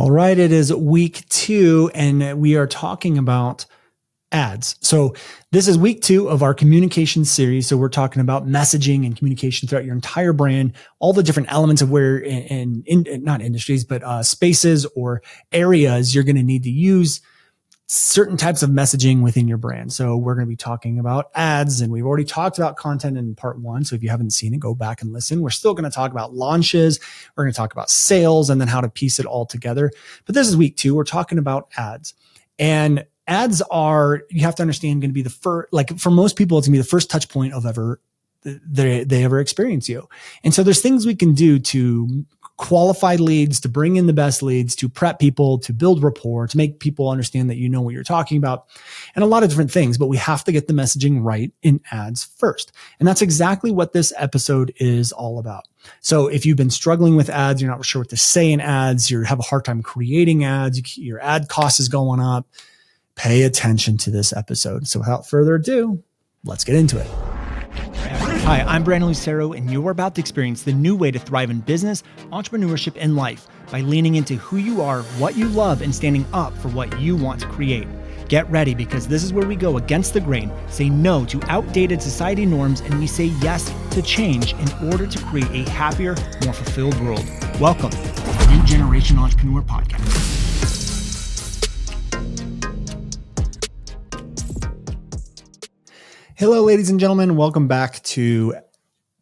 All right, it is week 2, and we are talking about ads. So this is week 2 of our communication series. So we're talking about messaging and communication throughout your entire brand, all the different elements of where in not industries, but spaces or areas you're going to need to use certain types of messaging within your brand. So we're going to be talking about ads, and we've already talked about content in part 1. So if you haven't seen it, go back and listen. We're still going to talk about launches. We're going to talk about sales and then how to piece it all together. But this is week 2. We're talking about ads, and ads are, you have to understand, going to be the first, like for most people, it's going to be the first touch point of ever they ever experience you. And so there's things we can do to qualify leads, to bring in the best leads, to prep people, to build rapport, to make people understand that you know what you're talking about, and a lot of different things. But we have to get the messaging right in ads first. And that's exactly what this episode is all about. So if you've been struggling with ads, you're not sure what to say in ads, you have a hard time creating ads, your ad cost is going up, pay attention to this episode. So without further ado, let's get into it. Hi, I'm Brandon Lucero, and you're about to experience the new way to thrive in business, entrepreneurship, and life by leaning into who you are, what you love, and standing up for what you want to create. Get ready, because this is where we go against the grain, say no to outdated society norms, and we say yes to change in order to create a happier, more fulfilled world. Welcome to the New Generation Entrepreneur Podcast. Hello, ladies and gentlemen. Welcome back to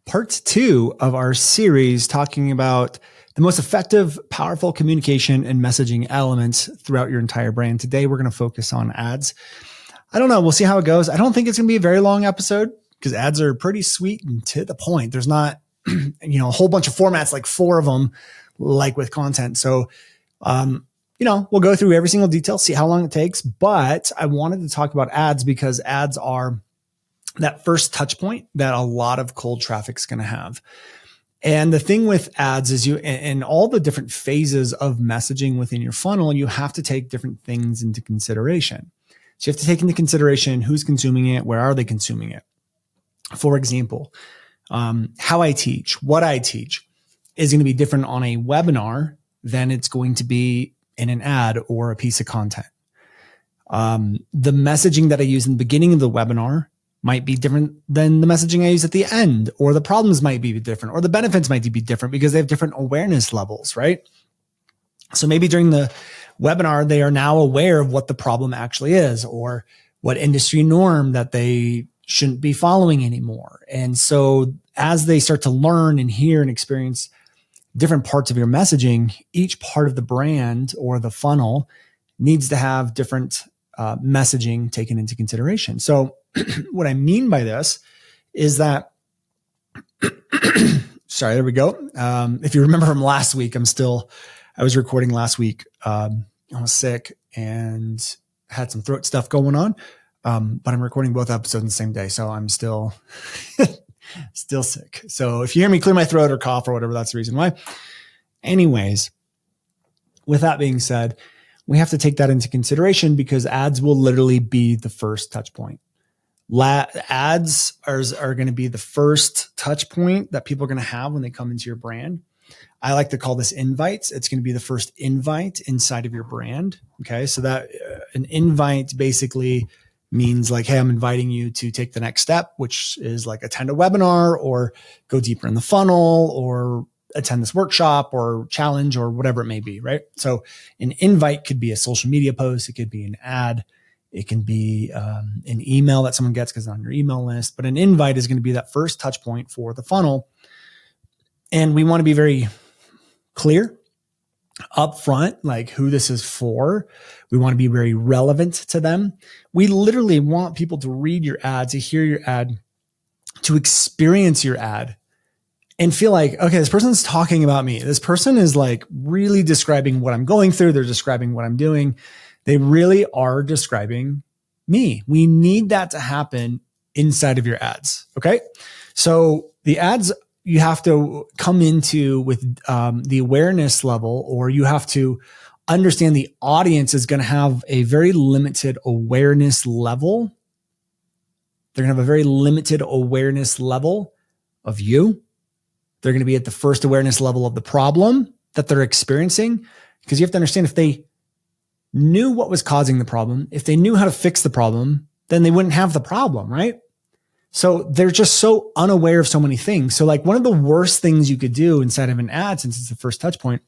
part 2 of our series talking about the most effective, powerful communication and messaging elements throughout your entire brand. Today, we're going to focus on ads. I don't know. We'll see how it goes. I don't think it's going to be a very long episode because ads are pretty sweet and to the point. There's not, a whole bunch of formats, like 4 of them, like with content. So, we'll go through every single detail, see how long it takes. But I wanted to talk about ads because ads are that first touch point that a lot of cold traffic is going to have. And the thing with ads is in all the different phases of messaging within your funnel, you have to take different things into consideration. So you have to take into consideration who's consuming it, where are they consuming it? For example, how I teach, what I teach is going to be different on a webinar than it's going to be in an ad or a piece of content. The messaging that I use in the beginning of the webinar might be different than the messaging I use at the end, or the problems might be different, or the benefits might be different because they have different awareness levels, right? So maybe during the webinar, they are now aware of what the problem actually is, or what industry norm that they shouldn't be following anymore. And so as they start to learn and hear and experience different parts of your messaging, each part of the brand or the funnel needs to have different messaging taken into consideration. So what I mean by this is that, sorry, there we go. If you remember from last week, I was recording last week. I was sick and had some throat stuff going on. But I'm recording both episodes on the same day. So I'm still, still sick. So if you hear me clear my throat or cough or whatever, that's the reason why. Anyways, with that being said, we have to take that into consideration because ads will literally be the first touch point. Ads are going to be the first touch point that people are going to have when they come into your brand. I like to call this invites. It's going to be the first invite inside of your brand. Okay. So that an invite basically means like, hey, I'm inviting you to take the next step, which is like attend a webinar or go deeper in the funnel or attend this workshop or challenge or whatever it may be. Right. So an invite could be a social media post. It could be an ad. It can be an email that someone gets because it's on your email list, but an invite is going to be that first touch point for the funnel. And we want to be very clear upfront, like who this is for. We want to be very relevant to them. We literally want people to read your ad, to hear your ad, to experience your ad and feel like, okay, this person's talking about me. This person is like really describing what I'm going through. They're describing what I'm doing. They really are describing me. We need that to happen inside of your ads. Okay. So the ads you have to come into with the awareness level, or you have to understand the audience is going to have a very limited awareness level. They're going to have a very limited awareness level of you. They're going to be at the first awareness level of the problem that they're experiencing. Because you have to understand, if they knew what was causing the problem, if they knew how to fix the problem, then they wouldn't have the problem, right? So they're just so unaware of so many things. So like one of the worst things you could do inside of an ad, since it's the first touch point,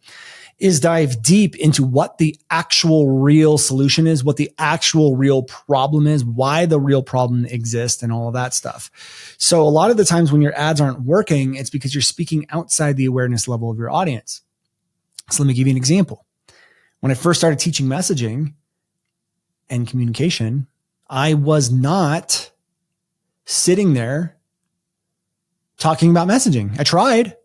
is dive deep into what the actual real solution is, what the actual real problem is, why the real problem exists, and all of that stuff. So a lot of the times when your ads aren't working, it's because you're speaking outside the awareness level of your audience. So let me give you an example. When I first started teaching messaging and communication, I was not sitting there talking about messaging. I tried,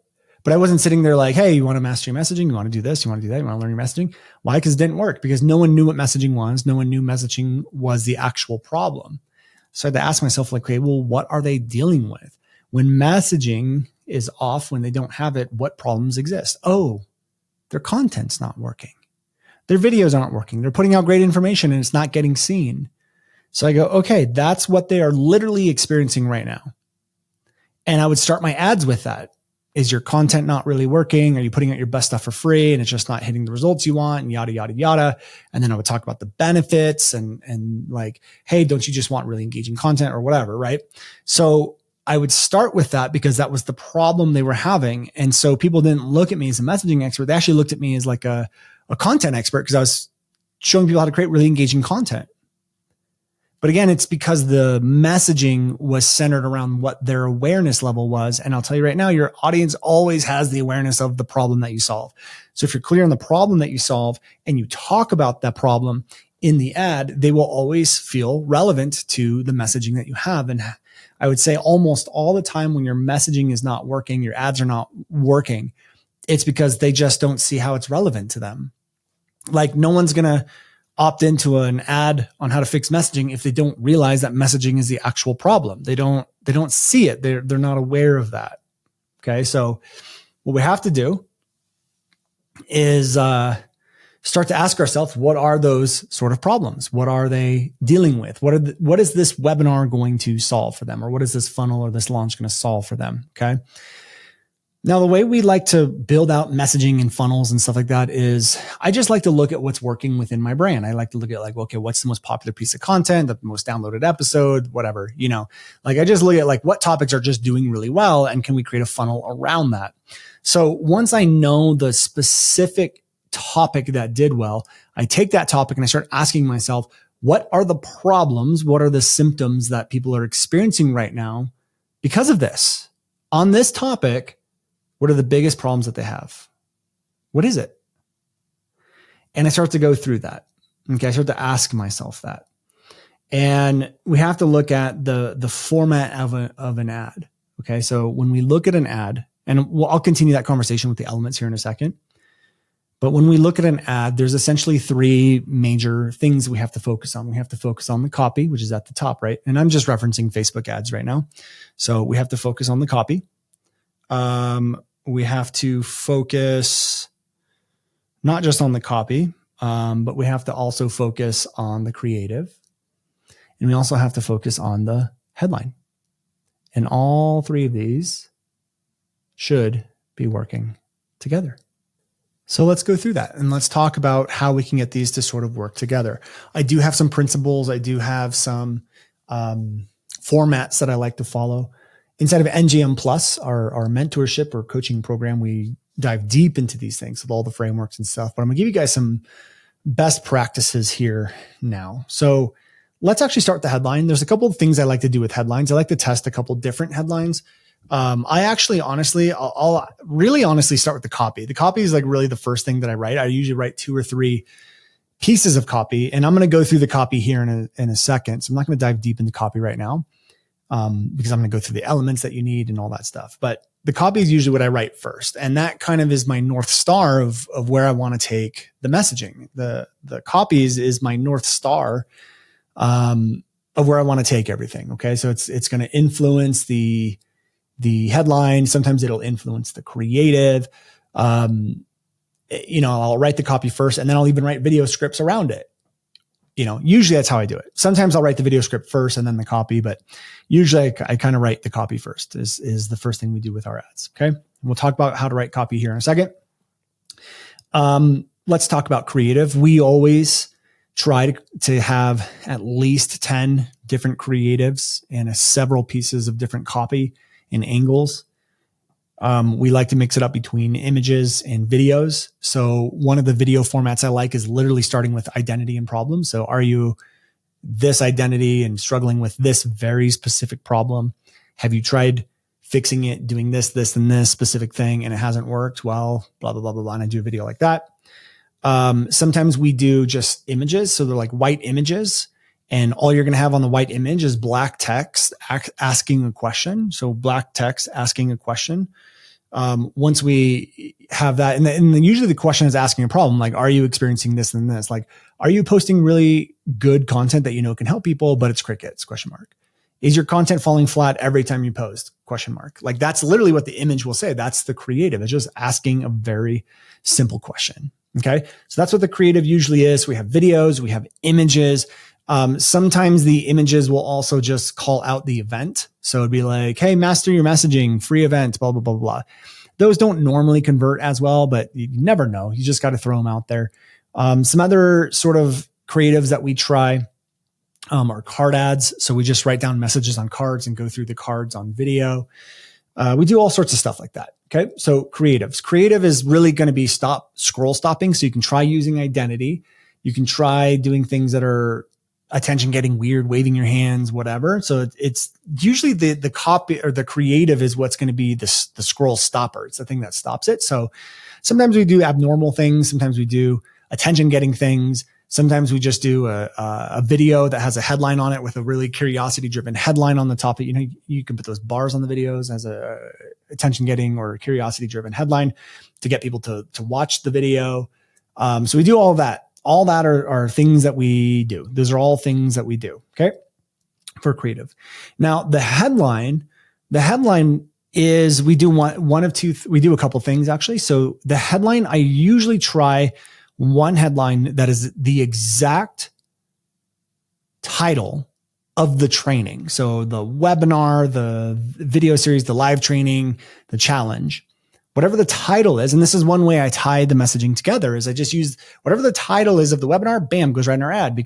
but I wasn't sitting there like, hey, you want to master your messaging? You want to do this? You want to do that? You want to learn your messaging? Why? Because it didn't work, because no one knew what messaging was. No one knew messaging was the actual problem. So I had to ask myself, like, okay, well, what are they dealing with? When messaging is off, when they don't have it, what problems exist? Oh, their content's not working. Their videos aren't working. They're putting out great information and it's not getting seen. So I go, okay, that's what they are literally experiencing right now. And I would start my ads with that. Is your content not really working? Are you putting out your best stuff for free and it's just not hitting the results you want, and yada, yada, yada. And then I would talk about the benefits and like, hey, don't you just want really engaging content or whatever, right? So I would start with that because that was the problem they were having. And so people didn't look at me as a messaging expert. They actually looked at me as like a content expert, because I was showing people how to create really engaging content. But again, it's because the messaging was centered around what their awareness level was. And I'll tell you right now, your audience always has the awareness of the problem that you solve. So if you're clear on the problem that you solve and you talk about that problem in the ad, they will always feel relevant to the messaging that you have. And I would say almost all the time when your messaging is not working, your ads are not working, it's because they just don't see how it's relevant to them. Like no one's going to opt into an ad on how to fix messaging if they don't realize that messaging is the actual problem. They don't see it. They're not aware of that. Okay. So what we have to do is start to ask ourselves, what are those sort of problems? What are they dealing with? What is this webinar going to solve for them? Or what is this funnel or this launch going to solve for them? Okay. Now, the way we like to build out messaging and funnels and stuff like that is I just like to look at what's working within my brand. I like to look at like, okay, what's the most popular piece of content, the most downloaded episode, whatever, like I just look at like what topics are just doing really well and can we create a funnel around that? So once I know the specific topic that did well, I take that topic and I start asking myself, what are the problems? What are the symptoms that people are experiencing right now because of this? On this topic, what are the biggest problems that they have? What is it? And I start to go through that. Okay. I start to ask myself that. And we have to look at the format of an ad. Okay. So when we look at an ad, and I'll continue that conversation with the elements here in a second. But when we look at an ad, there's essentially three major things we have to focus on. We have to focus on the copy, which is at the top, right? And I'm just referencing Facebook ads right now. So we have to focus on the copy. We have to focus not just on the copy, but we have to also focus on the creative. And we also have to focus on the headline. And all three of these should be working together. So let's go through that and let's talk about how we can get these to sort of work together. I do have some principles. I do have some formats that I like to follow. Inside of NGM Plus, our mentorship or coaching program, we dive deep into these things with all the frameworks and stuff. But I'm gonna give you guys some best practices here now. So let's actually start with the headline. There's a couple of things I like to do with headlines. I like to test a couple different headlines. I actually I'll really honestly start with the copy. The copy is like really the first thing that I write. I usually write 2 or 3 pieces of copy, and I'm going to go through the copy here in a second. So I'm not going to dive deep into copy right now. Because I'm going to go through the elements that you need and all that stuff. But the copy is usually what I write first. And that kind of is my North Star of where I want to take the messaging. The copies is my North Star, of where I want to take everything. Okay. So it's going to influence the headline. Sometimes it'll influence the creative. I'll write the copy first and then I'll even write video scripts around it. Usually that's how I do it. Sometimes I'll write the video script first and then the copy, but usually I kind of write the copy first is the first thing we do with our ads. Okay. We'll talk about how to write copy here in a second. let's talk about creative. We always try to have at least 10 different creatives and several pieces of different copy and angles. We like to mix it up between images and videos. So one of the video formats I like is literally starting with identity and problem. So are you this identity and struggling with this very specific problem? Have you tried fixing it, doing this, and this specific thing, and it hasn't worked? Well, blah, blah, blah, blah, blah. And I do a video like that. Sometimes we do just images. So they're like white images, and all you're going to have on the white image is black text asking a question. So black text asking a question. Once we have that, and then usually the question is asking a problem, like, are you experiencing this and this? Like, are you posting really good content that you know can help people, but it's crickets? ? Is your content falling flat every time you post ? Like, that's literally what the image will say. That's the creative. It's just asking a very simple question. Okay. So that's what the creative usually is. We have videos, we have images. Sometimes the images will also just call out the event. So it'd be like, hey, master your messaging, free event, blah, blah, blah, blah. Those don't normally convert as well, but you never know. You just got to throw them out there. Some other sort of creatives that we try are card ads. So we just write down messages on cards and go through the cards on video. We do all sorts of stuff like that. Okay. So creatives. Creative is really going to be scroll stopping. So you can try using identity. You can try doing things that are attention getting weird, waving your hands, whatever. So it's usually the copy or the creative is what's going to be the scroll stopper. It's the thing that stops it. So sometimes we do abnormal things. Sometimes we do attention getting things. Sometimes we just do a video that has a headline on it with a really curiosity driven headline on the top. You know, you can put those bars on the videos as a attention getting or curiosity driven headline to get people to watch the video. So we do all of that. All that are things that we do. Those are all things that we do. Okay. For creative. Now the headline is we do one of two. We do a couple things actually. So the headline, I usually try one headline that is the exact title of the training. So the webinar, the video series, the live training, the challenge, whatever the title is. And this is one way I tie the messaging together is I just use whatever the title is of the webinar, bam, goes right in our ad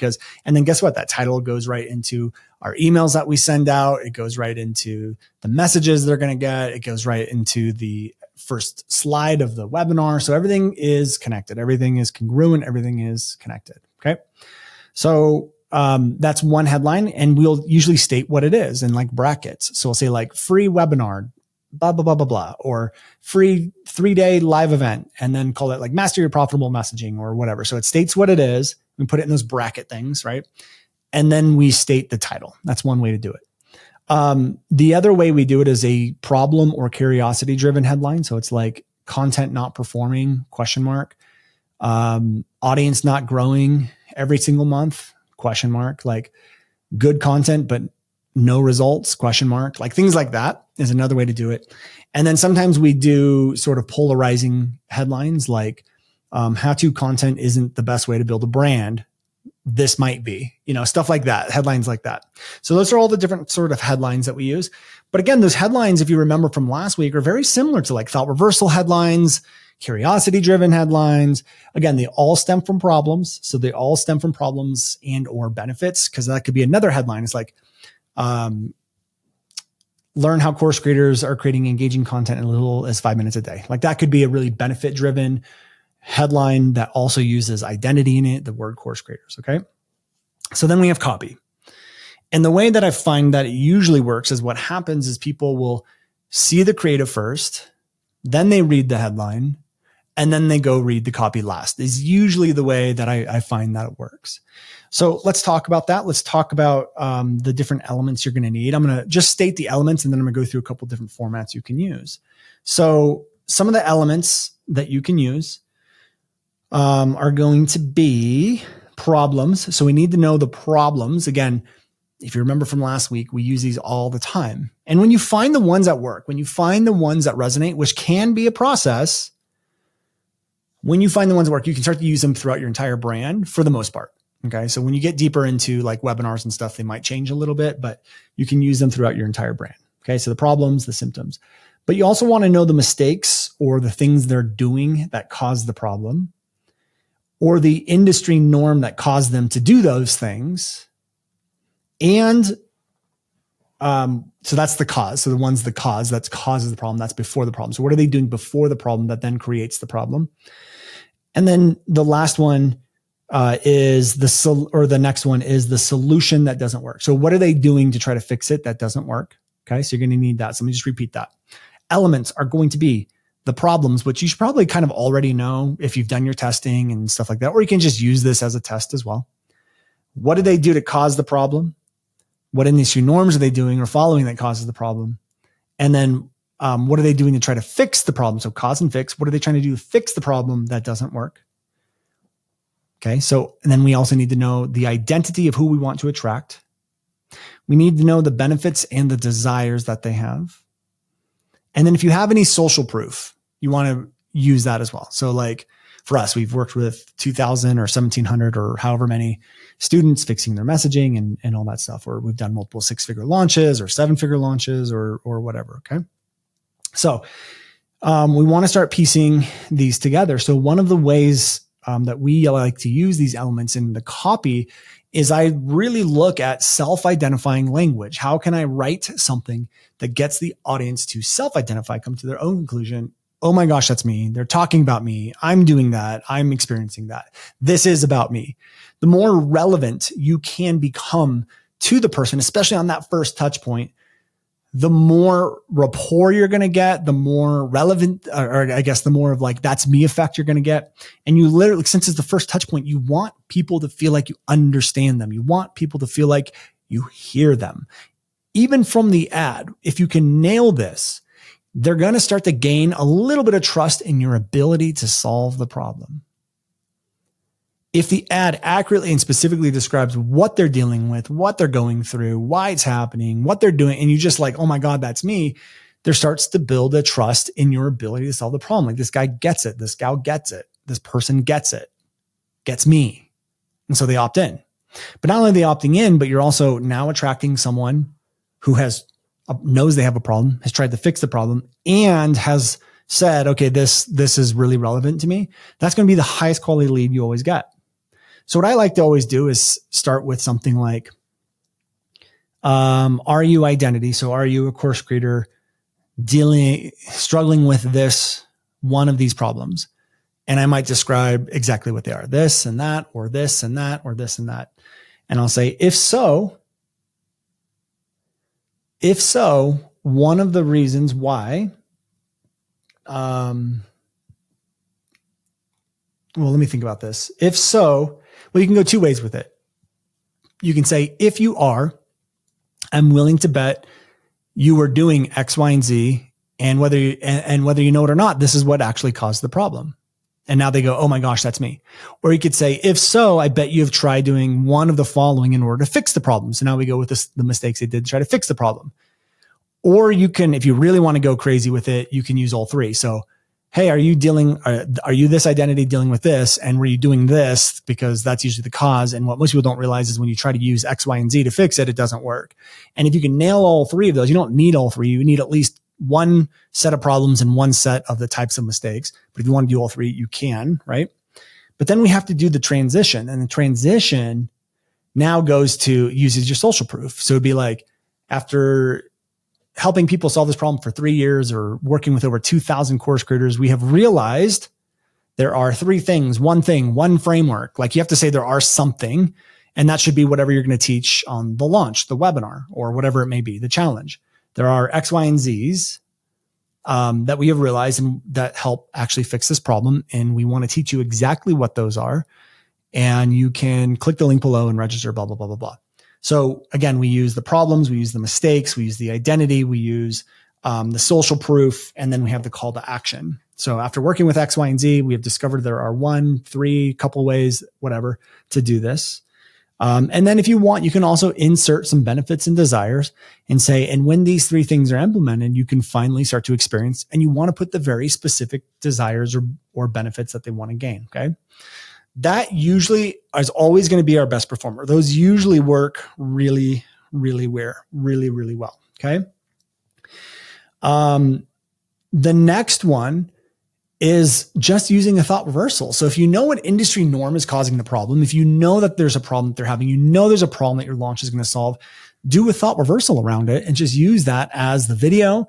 and then guess what? That title goes right into our emails that we send out. It goes right into the messages they're going to get. It goes right into the first slide of the webinar. So everything is connected. Everything is congruent. Everything is connected. Okay. So, that's one headline and we'll usually state what it is in like brackets. So we'll say like free webinar, blah, blah, blah, blah, blah, or free 3-day live event, and then call it like master your profitable messaging or whatever. So it states what it is. We put it in those bracket things, right? And then we state the title. That's one way to do it. The other way we do it is a problem or curiosity driven headline. So it's like content not performing ? Audience not growing every single month ? Like good content, but no results ? Like things like that is another way to do it. And then sometimes we do sort of polarizing headlines like how-to content isn't the best way to build a brand. This might be, stuff like that, headlines like that. So those are all the different sort of headlines that we use. But again, those headlines, if you remember from last week, are very similar to like thought reversal headlines, curiosity driven headlines. Again, they all stem from problems. So they all stem from problems and or benefits, because that could be another headline. It's like, learn how course creators are creating engaging content in as little as 5 minutes a day. Like that could be a really benefit driven headline that also uses identity in it, the word course creators. Okay. So then we have copy. And the way that I find that it usually works is what happens is people will see the creative first, then they read the headline, and then they go read the copy last is usually the way that I find that it works. So let's talk about that. Let's talk about the different elements you're going to need. I'm going to just state the elements and then I'm going to go through a couple different formats you can use. So some of the elements that you can use are going to be problems. So we need to know the problems. Again, if you remember from last week, we use these all the time. And when you find the ones that work, when you find the ones that resonate, which can be a process, when you find the ones that work, you can start to use them throughout your entire brand for the most part. Okay. So when you get deeper into like webinars and stuff, they might change a little bit, but you can use them throughout your entire brand. Okay. So the problems, the symptoms, but you also want to know the mistakes or the things they're doing that cause the problem. or the industry norm that caused them to do those things. And so that's the cause. So the cause that causes the problem, that's before the problem. So what are they doing before the problem that then creates the problem? And then the last one is the next one is the solution that doesn't work. So what are they doing to try to fix it that doesn't work? Okay, so you're going to need that. So let me just repeat that. Elements are going to be the problems, which you should probably kind of already know if you've done your testing and stuff like that, or you can just use this as a test as well. What do they do to cause the problem? What industry norms are they doing or following that causes the problem? And then what are they doing to try to fix the problem? So cause and fix. What are they trying to do to fix the problem that doesn't work? Okay, so, and then we also need to know the identity of who we want to attract. We need to know the benefits and the desires that they have. And then if you have any social proof, you want to use that as well. So like for us, we've worked with 2,000 or 1,700 or however many students fixing their messaging and all that stuff, or we've done multiple 6-figure launches or 7-figure launches or whatever. Okay. So we want to start piecing these together. So one of the ways that we like to use these elements in the copy is I really look at self-identifying language. How can I write something that gets the audience to self-identify, come to their own conclusion? Oh my gosh, that's me. They're talking about me. I'm doing that. I'm experiencing that. This is about me. The more relevant you can become to the person, especially on that first touch point, the more rapport you're going to get, the more relevant, or I guess the more of like, that's me effect you're going to get. And you literally, since it's the first touch point, you want people to feel like you understand them. You want people to feel like you hear them. Even from the ad, if you can nail this, they're going to start to gain a little bit of trust in your ability to solve the problem. If the ad accurately and specifically describes what they're dealing with, what they're going through, why it's happening, what they're doing, and you just like, oh my God, that's me, there starts to build a trust in your ability to solve the problem. Like this guy gets it. This gal gets it. This person gets it. Gets me. And so they opt in. But not only are they opting in, but you're also now attracting someone who knows they have a problem, has tried to fix the problem, and has said, okay, this is really relevant to me. That's going to be the highest quality lead you always get. So what I like to always do is start with something like, are you identity? So are you a course creator struggling with this, one of these problems? And I might describe exactly what they are, this and that, or this and that, or this and that. And I'll say, if so, one of the reasons why, well, let me think about this. If so, well, you can go two ways with it. You can say, if you are, I'm willing to bet you were doing X, Y, and Z, and whether you know it or not, this is what actually caused the problem. And now they go, oh my gosh, that's me. Or you could say, if so, I bet you have tried doing one of the following in order to fix the problem. So now we go with the mistakes they did to try to fix the problem. Or you can, if you really want to go crazy with it, you can use all three. So, hey, are you this identity dealing with this? And were you doing this? Because that's usually the cause. And what most people don't realize is when you try to use X, Y, and Z to fix it, it doesn't work. And if you can nail all three of those, you don't need all three. You need at least one set of problems and one set of the types of mistakes. But if you want to do all three, you can, right? But then we have to do the transition. And the transition now uses your social proof. So it'd be like, after helping people solve this problem for 3 years or working with over 2,000 course creators, we have realized there are three things, one framework. Like you have to say there are something, and that should be whatever you're going to teach on the launch, the webinar, or whatever it may be, the challenge. There are X, Y, and Z's that we have realized and that help actually fix this problem. And we want to teach you exactly what those are. And you can click the link below and register, blah, blah, blah, blah, blah. So again, we use the problems, we use the mistakes, we use the identity, we use the social proof, and then we have the call to action. So after working with X, Y, and Z, we have discovered there are 1, 3, couple ways, whatever, to do this. And then if you want, you can also insert some benefits and desires and say, and when these three things are implemented, you can finally start to experience, and you want to put the very specific desires or benefits that they want to gain. Okay. That usually is always going to be our best performer. Those usually work really, really well. Okay. The next one is just using a thought reversal. So if you know what industry norm is causing the problem, if you know that there's a problem that they're having, you know there's a problem that your launch is going to solve, do a thought reversal around it and just use that as the video,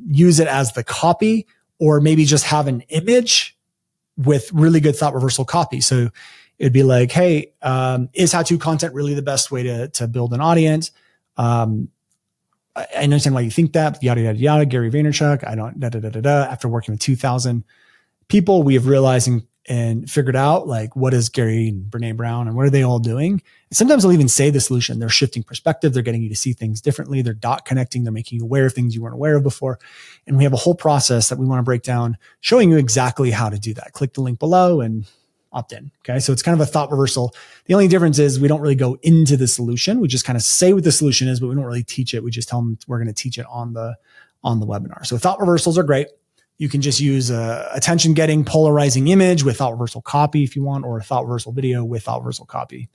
use it as the copy, or maybe just have an image with really good thought reversal copy. So it'd be like, hey, is how-to content really the best way to build an audience? I understand why you think that, yada, yada, yada, Gary Vaynerchuk, after working with 2,000 people, we have realized and figured out like, what is Gary and Brene Brown and what are they all doing? And sometimes they'll even say the solution. They're shifting perspective. They're getting you to see things differently. They're dot connecting. They're making you aware of things you weren't aware of before. And we have a whole process that we want to break down, showing you exactly how to do that. Click the link below and opt in. Okay. So it's kind of a thought reversal. The only difference is we don't really go into the solution. We just kind of say what the solution is, but we don't really teach it. We just tell them we're going to teach it on the webinar. So thought reversals are great. You can just use a attention getting polarizing image with thought reversal copy if you want, or a thought reversal video with thought reversal copy.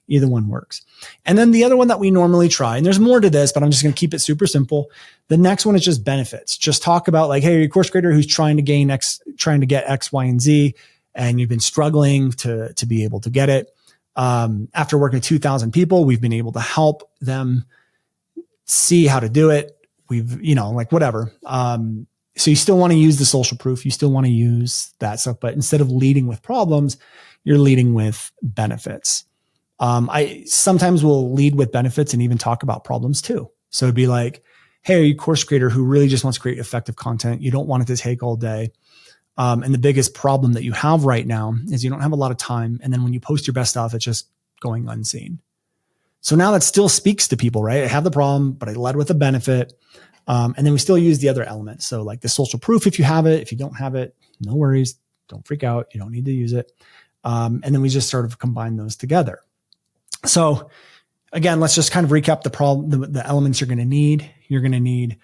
Either one works. And then the other one that we normally try, and there's more to this, but I'm just going to keep it super simple. The next one is just benefits. Just talk about like, hey, you're a course creator who's trying to get X, Y, and Z, and you've been struggling to be able to get it. After working with 2,000 people, we've been able to help them see how to do it. We've, like whatever. So you still want to use the social proof. You still want to use that stuff, but instead of leading with problems, you're leading with benefits. I sometimes will lead with benefits and even talk about problems too. So it'd be like, hey, are you a course creator who really just wants to create effective content? You don't want it to take all day. And the biggest problem that you have right now is you don't have a lot of time. And then when you post your best stuff, it's just going unseen. So now that still speaks to people, right? I have the problem, but I led with a benefit. And then we still use the other elements. So like the social proof, if you have it, if you don't have it, no worries. Don't freak out. You don't need to use it. And then we just sort of combine those together. So again, let's just kind of recap the problem, the elements you're going to need. You're going to need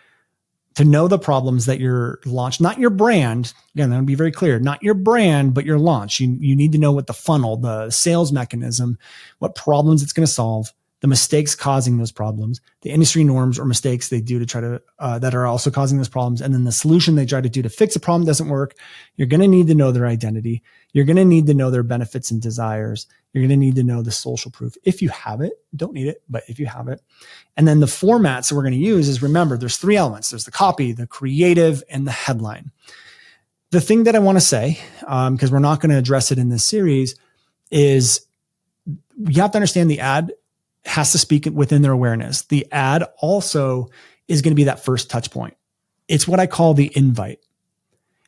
to know the problems that your launch, not your brand. Again, that would be very clear, not your brand, but your launch. You need to know what the funnel, the sales mechanism, what problems it's going to solve, the mistakes causing those problems, the industry norms or mistakes they do to try to, that are also causing those problems. And then the solution they try to do to fix a problem doesn't work. You're going to need to know their identity. You're going to need to know their benefits and desires. You're going to need to know the social proof. If you have it, don't need it, but if you have it. And then the formats that we're going to use is, remember, there's three elements. There's the copy, the creative, and the headline. The thing that I want to say, because we're not going to address it in this series, is you have to understand the ad has to speak within their awareness. The ad also is going to be that first touch point. It's what I call the invite.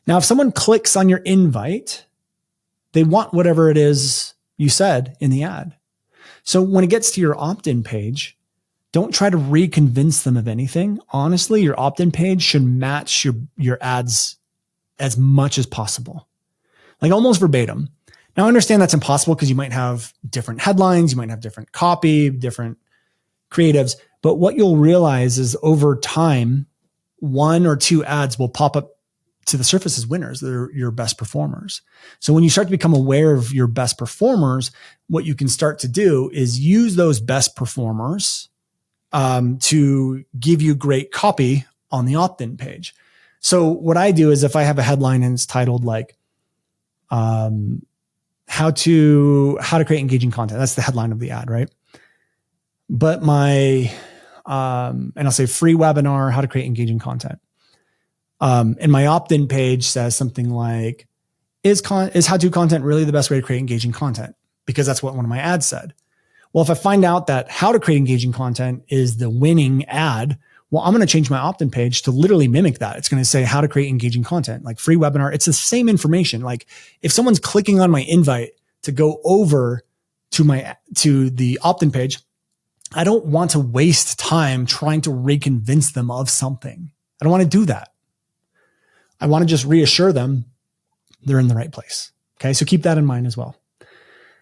Now, if someone clicks on your invite, they want whatever it is you said in the ad. So when it gets to your opt-in page, don't try to reconvince them of anything. Honestly, your opt-in page should match your ads as much as possible, like almost verbatim. Now, I understand that's impossible because you might have different headlines, you might have different copy, different creatives, but what you'll realize is over time, one or two ads will pop up to the surface as winners. They're your best performers. So when you start to become aware of your best performers, what you can start to do is use those best performers to give you great copy on the opt-in page. So what I do is if I have a headline and it's titled like, how to create engaging content. That's the headline of the ad, right? But and I'll say free webinar, how to create engaging content. And my opt-in page says something like, is how-to content really the best way to create engaging content? Because that's what one of my ads said. Well, if I find out that how to create engaging content is the winning ad, well, I'm going to change my opt-in page to literally mimic that. It's going to say how to create engaging content, like free webinar. It's the same information. Like if someone's clicking on my invite to go over to the opt-in page, I don't want to waste time trying to reconvince them of something. I don't want to do that. I want to just reassure them they're in the right place. Okay. So keep that in mind as well.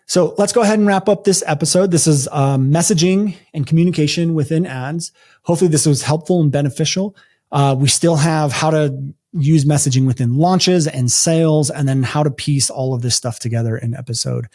So let's go ahead and wrap up this episode. This is messaging and communication within ads. Hopefully this was helpful and beneficial. We still have how to use messaging within launches and sales, and then how to piece all of this stuff together in episode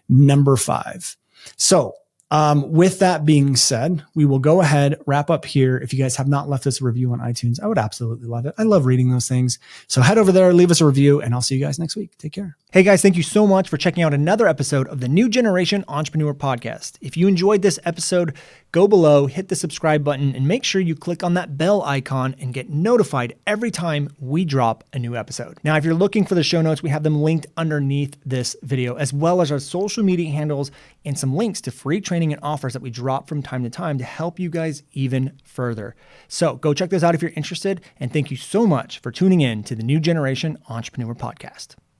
number 5. So With that being said, we will go ahead, wrap up here. If you guys have not left us a review on iTunes, I would absolutely love it. I love reading those things. So head over there, leave us a review, and I'll see you guys next week. Take care. Hey guys, thank you so much for checking out another episode of the New Generation Entrepreneur Podcast. If you enjoyed this episode, go below, hit the subscribe button, and make sure you click on that bell icon and get notified every time we drop a new episode. Now, if you're looking for the show notes, we have them linked underneath this video, as well as our social media handles and some links to free training and offers that we drop from time to time to help you guys even further. So go check those out if you're interested, and thank you so much for tuning in to the New Generation Entrepreneur Podcast.